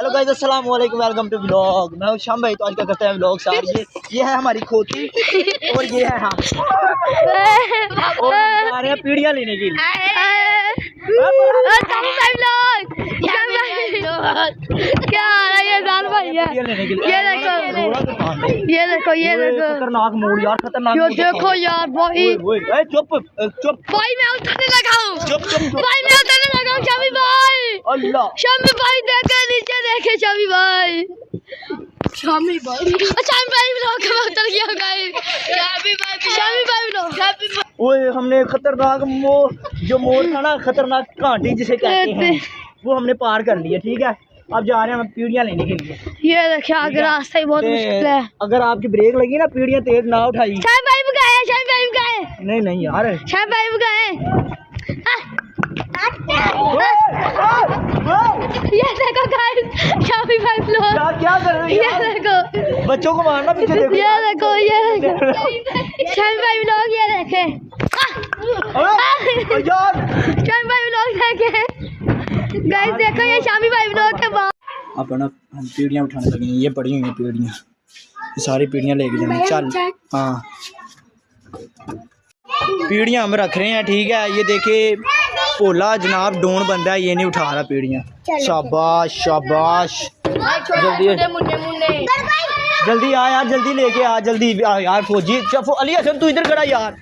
Hello guys, अस्सलाम वालेकुम, welcome to vlog. मैं हूं शाम भाई। तो आज क्या करते हैं व्लॉग सार। ये है हमारी खोती और ये है हम और जा रहे हैं पीढ़ियां लेने के लिए। क्या आ रहा है ये जान भाई है। ये देखो खतरनाक मोड़ यार, खतरनाक। यो देखो यार भाई। चुप चुप भाई मैं उतरने लगा हूँ। चुप चुप भाई मैं उतरने लगा हूँ। शामी भाई, अल्लाह, शामी भाई देखे नीचे देखे। शामी भाई ब्लॉक में उतर गया गाइस। शामी भाई ब्लॉक। ओए हमने खतरनाक जो मोड़ था ना, खतरनाक घाटी जिसे कहते हैं, वो हमने पार कर लिया। ठीक है, अब जा रहे हैं हम पीढ़ियां लेने के लिए। ये देखिए आगे रास्ता ही बहुत मुश्किल है। अगर आपकी ब्रेक लगी ना, पीढ़ियां तेज ना उठाई। शामी भाई भी गए, शामी भाई भी गए। नहीं नहीं यार, शामी भाई भी गए। ये देखो गाइस, शामी भाई ब्लॉक। क्या कर रहे ये हो? देखो बच्चों को मारना पीछे देखो। ये देखो शामी भाई ब्लॉग। ये देखे यार, शामी भाई ब्लॉग देखे गाइस। देखो ये शामी भाई ब्लॉग के बाद अपन हम पीढ़ियां उठाने लगे हैं। ये पड़ी हुई हैं पीढ़ियां, ये सारी पीढ़ियां लेके जाएंगे। चल हाँ, पीढ़ियां हम रख रहे हैं। ठीक है, ये देखे भोला जनाब डोन बंदा है, ये नहीं उठा रहा पीढ़ियां। शाबाश शाबाश, जल्दी जल्दी आ यार, जल्दी लेके आ, जल्दी आ यार। फौजी अली हसन, तू इधर खड़ा यार।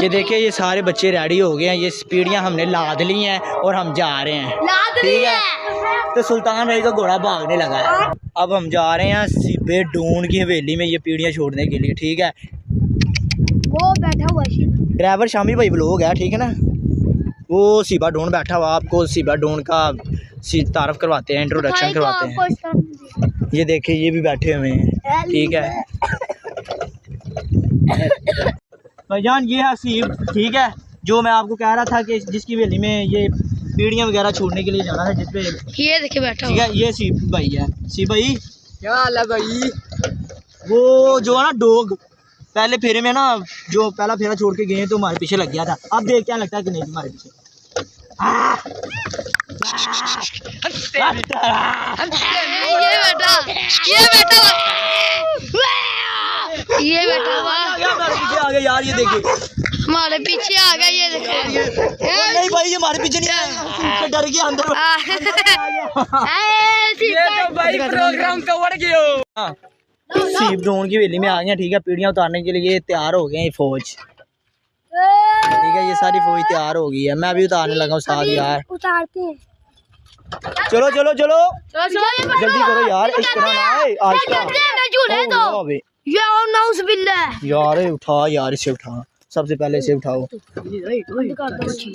ये देखिए, ये सारे बच्चे रेडी हो गए हैं। ये पीढ़ियां हमने लाद ली हैं और हम जा रहे हैं। ठीक है, तो सुल्तान भाई का घोड़ा भागने लगा है। अब हम जा रहे हैं सीबे डून की हवेली में ये पीढ़ियां छोड़ने के लिए। ठीक है, वो बैठा हुआ ड्राइवर शामी भाई लोग है। ठीक है ना, वो सीबा डून बैठा हुआ, आपको सीबा डून का तारफ करवाते हैं, इंट्रोडक्शन करवाते हैं। ये देखिए, ये भी बैठे हुए हैं। ठीक है भाईजान, ये है सीब। ठीक है, जो मैं आपको कह रहा था कि जिसकी हवेली में ये पीढ़ियां वगैरह छोड़ने के लिए जाना है, जिसपे ये देखिए बैठा। ठीक है, ये सीब भाई है। सीब भाई क्या हाल है भाई? वो जो है ना डॉग, पहले फेरे में ना, जो पहला फेरा छोड़ के गए तो हमारे पीछे लग गया था। अब देख क्या लगता है कि नहीं हमारे पीछे। ये बेटा आ गया यार, ये देखिए हमारे पीछे आ गया। ये देखो नहीं भाई, ये हमारे पीछे नहीं आया, डर गया अंदर। ये तो भाई प्रोग्राम कवर गया। सीब ढूंढ की हवेली में आ गए। ठीक है, पीढ़ियां उतारने के लिए तैयार हो गए हैं फौज। ठीक है, ये सारी फौज तैयार हो गई है। मैं भी उतारने लगा हूँ साथ यार। उतारते हैं। चलो चलो चलो, जल्दी करो यार, इस तरह ना आए। यार उठा यार, इसे उठा, सबसे पहले इसे उठाओ।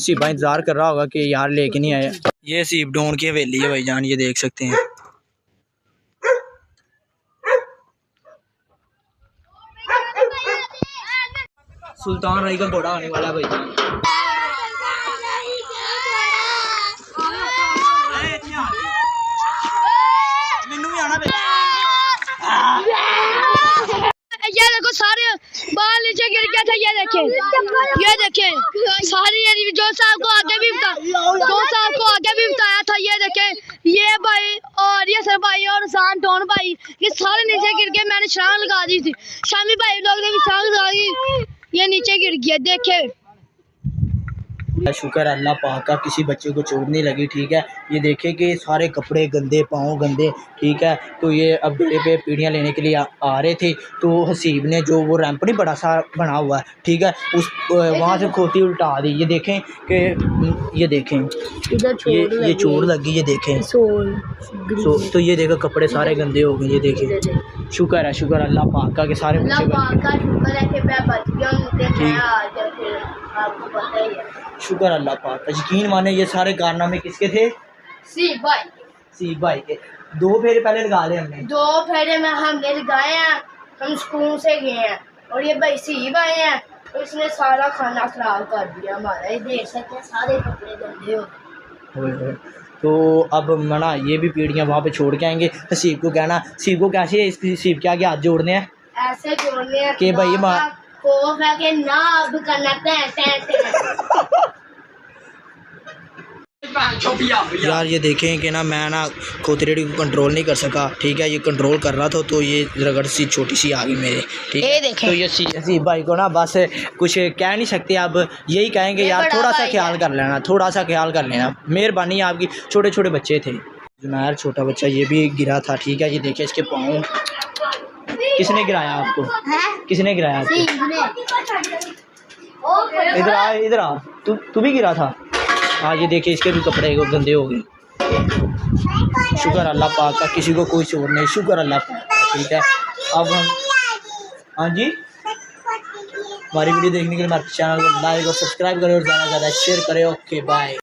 सीबा इंतजार कर रहा होगा कि यार लेके नहीं आया। ये सीब ढूंढ की हवेली है भाईजान, ये देख सकते हैं। सुल्तान भाई का घोड़ा आने वाला है भाईजान। ये देखो सारे बाल नीचे गिर गया था। ये देखे सारी, जो साहब को आगे भी बताया था। ये देखे ये भाई और ये सर भाई और शान टोन भाई, ये सारे नीचे गिर गए। मैंने छलांग लगा दी थी, शामी भाई लोग ने भी छलांग लगा दी, ये नीचे गिर गया। देखे, शुक्र अल्लाह पाक का, किसी बच्चे को चोट नहीं लगी। ठीक है, ये देखे कि सारे कपड़े गंदे, पाँव गंदे। ठीक है, तो ये अब बेटे पे पीढ़ियाँ लेने के लिए आ रहे थे, तो हसीब ने जो वो रैंप नहीं बड़ा सा बना हुआ है, ठीक है, उस वहाँ से खोती उल्टा दी। ये देखें कि ये देखें ये चोट लगी। ये देखें तो ये देखो कपड़े सारे गंदे हो गए। ये देखें, शुक्र है, शुक्र अल्लाह पाक का कि सारे बच्चे शुक्र अल्लाह पाक का। यकीन माने ये सारे कारनामे किसके थे? सी भाई के। 2 फेरे पहले लगा ले हमने। 2 फेरे में हमने लगाए हैं। हम स्कूल से गए हैं और ये भाई सीब आए हैं, तो इसने सारा खाना खराब कर दिया हमारा। ये देख सकते हैं सारे कपड़े गंदे हो गए। तो अब मना ये भी पीढ़ियाँ वहाँ पे छोड़ के आएंगे। तो सीब को कहना, सीब को कैसे है, इस सीब के आगे हाथ जोड़ने हैं, ऐसे जोड़ने हैं कि भाई खौफ है कि ना अब करना यार ये देखें कि ना मैं ना खोतरेडी को कंट्रोल नहीं कर सका, ठीक है। ये कंट्रोल कर रहा था तो ये रगड़ सी छोटी सी आ गई मेरे, ठीक है। तो ये हसीब भाई को ना बस कुछ कह नहीं सकते, अब यही कहेंगे यार थोड़ा सा ख्याल कर लेना, थोड़ा सा ख्याल कर लेना, मेहरबानी आपकी। छोटे छोटे बच्चे थे। जुनैर छोटा बच्चा ये भी गिरा था, ठीक है। ये देखिए इसके पाँव। किसने गिराया आपको? किसने गिराया आपको? इधर आ तू भी गिरा था। हाँ ये देखिए इसके भी कपड़े गंदे हो गए। शुक्र अल्लाह पाक का, किसी को कोई चोट नहीं, शुक्र अल्लाह पाक का, ठीक है। अब हम हाँ जी, हमारी वीडियो देखने के लिए हमारे चैनल को लाइक और सब्सक्राइब करें और ज़्यादा से ज़्यादा शेयर करें। Okay bye.